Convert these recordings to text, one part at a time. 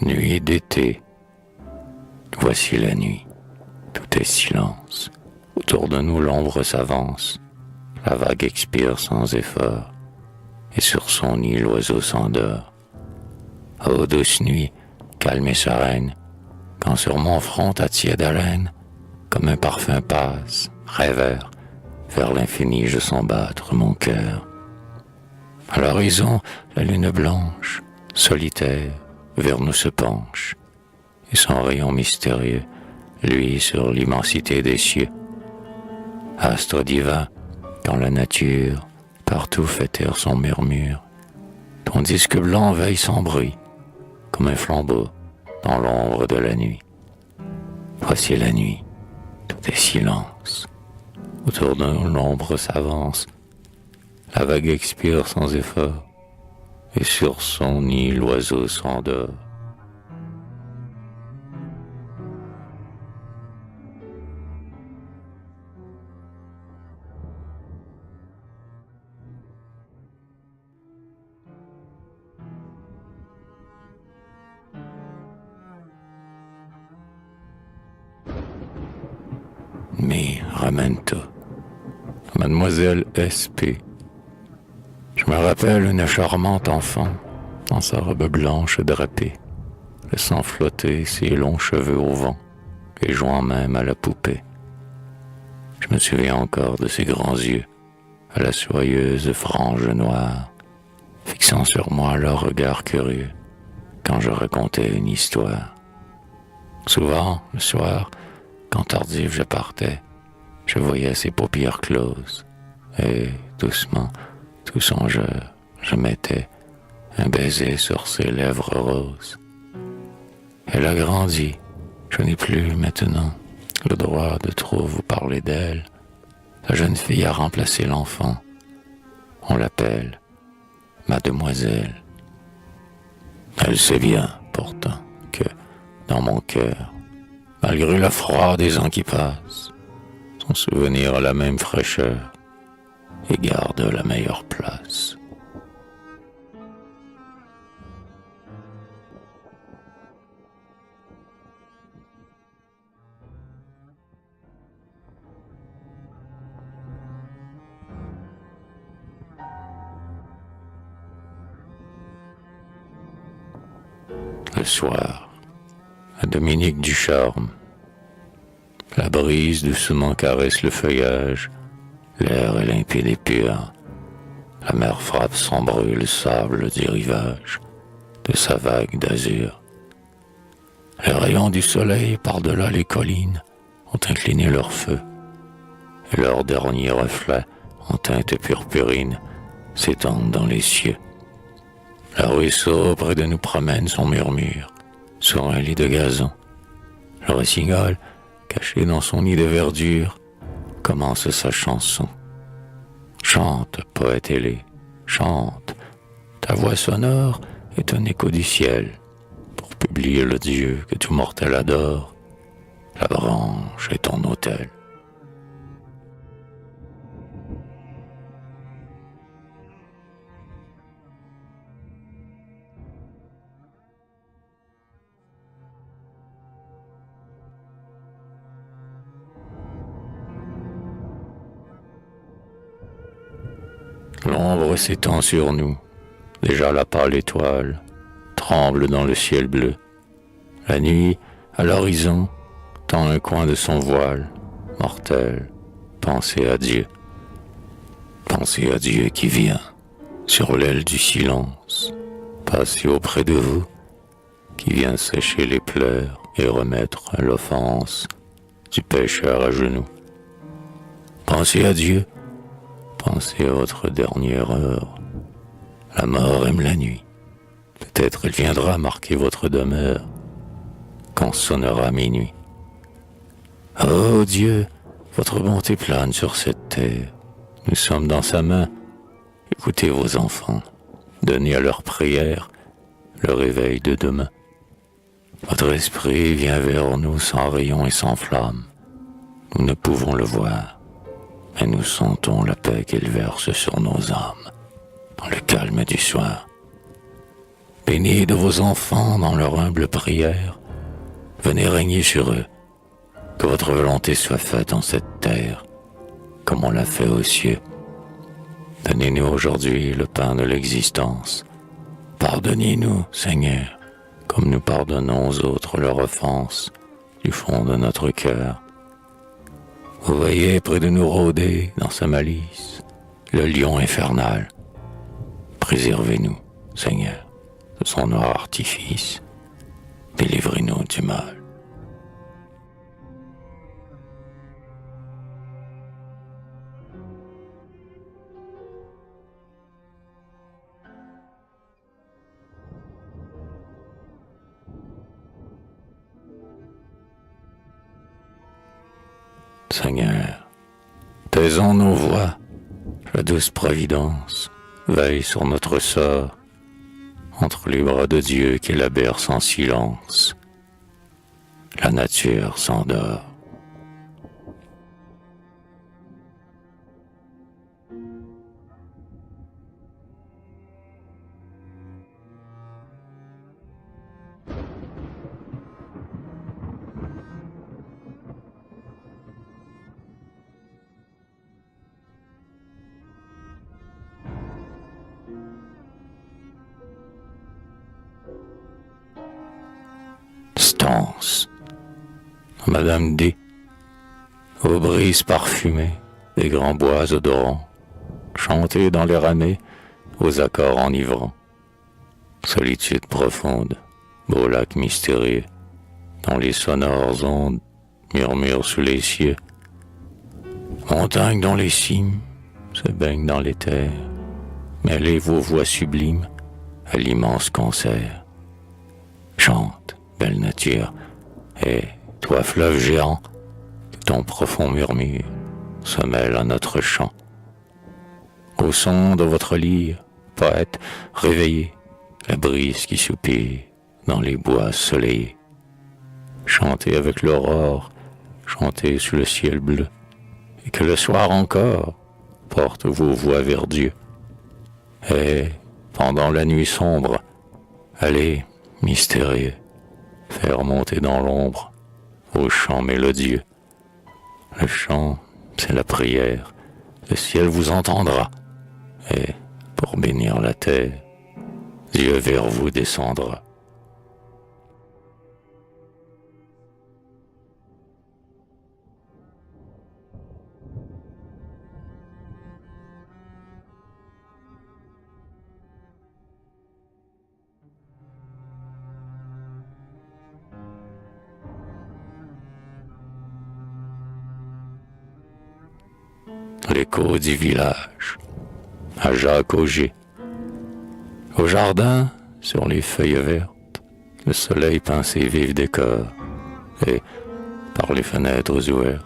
Nuit d'été, voici la nuit, tout est silence. Autour de nous l'ombre s'avance, la vague expire sans effort, et sur son nid l'oiseau s'endort. Ô douce nuit, calme et sereine, quand sur mon front ta tiède haleine, comme un parfum passe, rêveur, vers l'infini je sens battre mon cœur. À l'horizon, la lune blanche, solitaire, vers nous se penche, et son rayon mystérieux luit sur l'immensité des cieux. Astre divin, quand la nature partout fait taire son murmure, ton disque blanc veille sans bruit, comme un flambeau dans l'ombre de la nuit. Voici la nuit, tout est silence. Autour de nous l'ombre s'avance, la vague expire sans effort, et sur son nid l'oiseau s'endort. Mi ramento, Mademoiselle S.P. Je me rappelle une charmante enfant, dans sa robe blanche drapée, laissant flotter ses longs cheveux au vent, et jouant même à la poupée. Je me souviens encore de ses grands yeux, à la soyeuse frange noire, fixant sur moi leur regard curieux, quand je racontais une histoire. Souvent, le soir, quand tardif je partais, je voyais ses paupières closes, et doucement, tout songeur, je mettais un baiser sur ses lèvres roses. Elle a grandi, je n'ai plus maintenant le droit de trop vous parler d'elle. La jeune fille a remplacé l'enfant. On l'appelle Mademoiselle. Elle sait bien, pourtant, que, dans mon cœur, malgré le froid des ans qui passent, son souvenir a la même fraîcheur et garde la meilleure place. Le soir, à Dominique Ducharme, la brise doucement caresse le feuillage, l'air est limpide et pur, la mer frappe sans bruit le sable des rivages de sa vague d'azur. Les rayons du soleil par-delà les collines ont incliné leur feu, et leurs derniers reflets en teinte purpurine s'étendent dans les cieux. Le ruisseau près de nous promène son murmure sur un lit de gazon. Le rossignol, caché dans son nid de verdure, commence sa chanson. Chante, poète ailé, chante. Ta voix sonore est un écho du ciel pour publier le Dieu que tout mortel adore. La branche est ton autel. L'ombre s'étend sur nous, déjà la pâle étoile tremble dans le ciel bleu. La nuit, à l'horizon, tend un coin de son voile, mortel, pensez à Dieu. Pensez à Dieu qui vient, sur l'aile du silence, passer auprès de vous, qui vient sécher les pleurs et remettre l'offense du pécheur à genoux. Pensez à Dieu, pensez à votre dernière heure. La mort aime la nuit. Peut-être elle viendra marquer votre demeure quand sonnera minuit. Oh Dieu, votre bonté plane sur cette terre. Nous sommes dans sa main. Écoutez vos enfants. Donnez à leurs prières le réveil de demain. Votre esprit vient vers nous sans rayon et sans flamme. Nous ne pouvons le voir, mais nous sentons la paix qu'il verse sur nos âmes, dans le calme du soir. Bénis de vos enfants dans leur humble prière. Venez régner sur eux. Que votre volonté soit faite en cette terre, comme on l'a fait aux cieux. Donnez-nous aujourd'hui le pain de l'existence. Pardonnez-nous, Seigneur, comme nous pardonnons aux autres leurs offenses, du fond de notre cœur. Vous voyez près de nous rôder dans sa malice le lion infernal. Préservez-nous, Seigneur, de son noir artifice. Délivrez-nous du mal. Seigneur, taisons nos voix, la douce providence veille sur notre sort, entre les bras de Dieu qui la berce en silence. La nature s'endort. Stance, Madame D, aux brises parfumées des grands bois odorants, chantez dans les ramées aux accords enivrants. Solitude profonde, beau lac mystérieux, dont les sonores ondes murmurent sous les cieux. Montagnes dont les cimes se baignent dans les terres, mêlez vos voix sublimes à l'immense concert. Chante, belle nature, et toi fleuve géant, que ton profond murmure se mêle à notre chant. Au son de votre lyre, poète, réveillez la brise qui soupire dans les bois soleillés. Chantez avec l'aurore, chantez sous le ciel bleu, et que le soir encore porte vos voix vers Dieu. Et pendant la nuit sombre, allez, mystérieux, faire monter dans l'ombre vos chants mélodieux. Le chant, c'est la prière, le ciel vous entendra, et pour bénir la terre, Dieu vers vous descendra. L'écho du village, à Jacques Auger. Au jardin, sur les feuilles vertes, le soleil peint ses vifs décors, et, par les fenêtres ouvertes,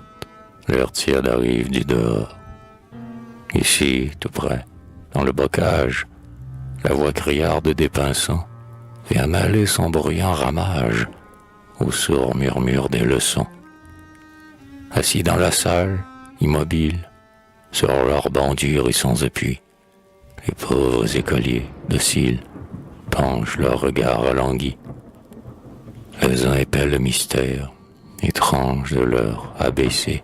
l'air tiède arrive du dehors. Ici, tout près, dans le bocage, la voix criarde des pinsons vient mêler son bruyant ramage au sourd murmure des leçons. Assis dans la salle, immobiles, sur leur banc dur et sans appui, les pauvres écoliers, dociles, penchent leur regard alangui. Les uns épellent le mystère, étrange de leur ABC.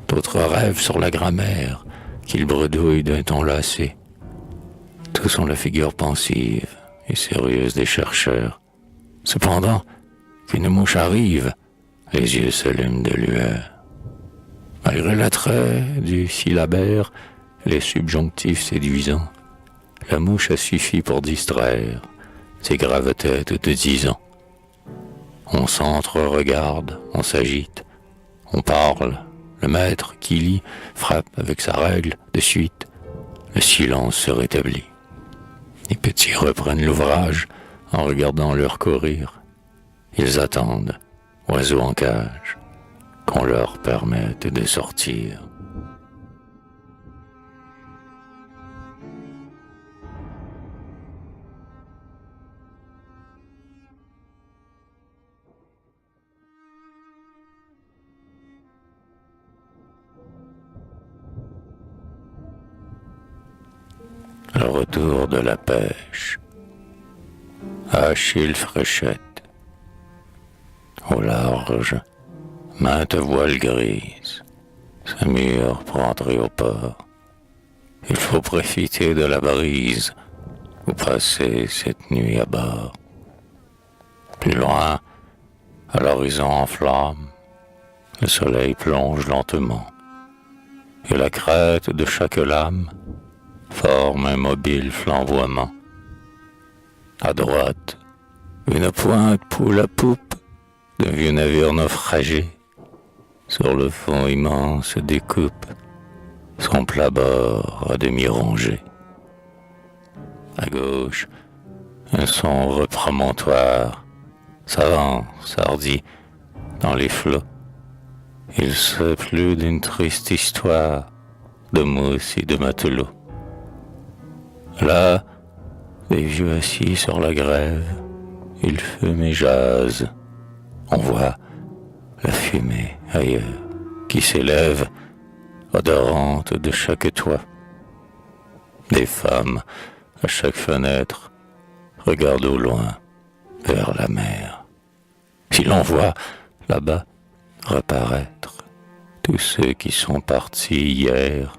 D'autres rêvent sur la grammaire, qu'ils bredouillent d'un ton lassé. Tous ont la figure pensive et sérieuse des chercheurs. Cependant, qu'une mouche arrive, les yeux s'allument de lueur. Malgré l'attrait du syllabaire, les subjonctifs séduisants, la mouche a suffi pour distraire ces graves têtes de 10 ans. On s'entre-regarde, on s'agite, on parle, le maître qui lit frappe avec sa règle de suite, le silence se rétablit. Les petits reprennent l'ouvrage en regardant leur courir. Ils attendent, oiseaux en cage, qu'on leur permette de sortir. Le retour de la pêche. Achille Fréchette. Au large, maintes voiles grises, Samir pour entrer au port. Il faut profiter de la brise ou passer cette nuit à bord. Plus loin, à l'horizon en flamme, le soleil plonge lentement, et la crête de chaque lame forme un mobile flamboiement. À droite, une pointe poule à poupe d'un vieux navire naufragé, sur le fond immense découpe son plat-bord à demi rongé. À gauche, un sombre promontoire s'avance hardi dans les flots. Il sait plus d'une triste histoire de mousse et de matelots. Là, les vieux assis sur la grève, ils fument et jasent. On voit la fumée ailleurs qui s'élève, odorante de chaque toit. Des femmes à chaque fenêtre regardent au loin vers la mer. Si l'on voit là-bas reparaître tous ceux qui sont partis hier,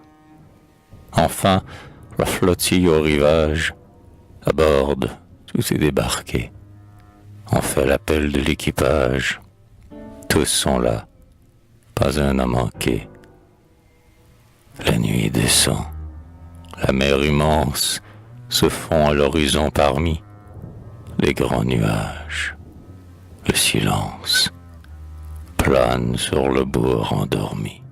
enfin la flottille au rivage aborde tous ces débarqués. On fait l'appel de l'équipage. Tous sont là, pas un à manquer. La nuit descend, la mer immense se fond à l'horizon parmi les grands nuages. Le silence plane sur le bourg endormi.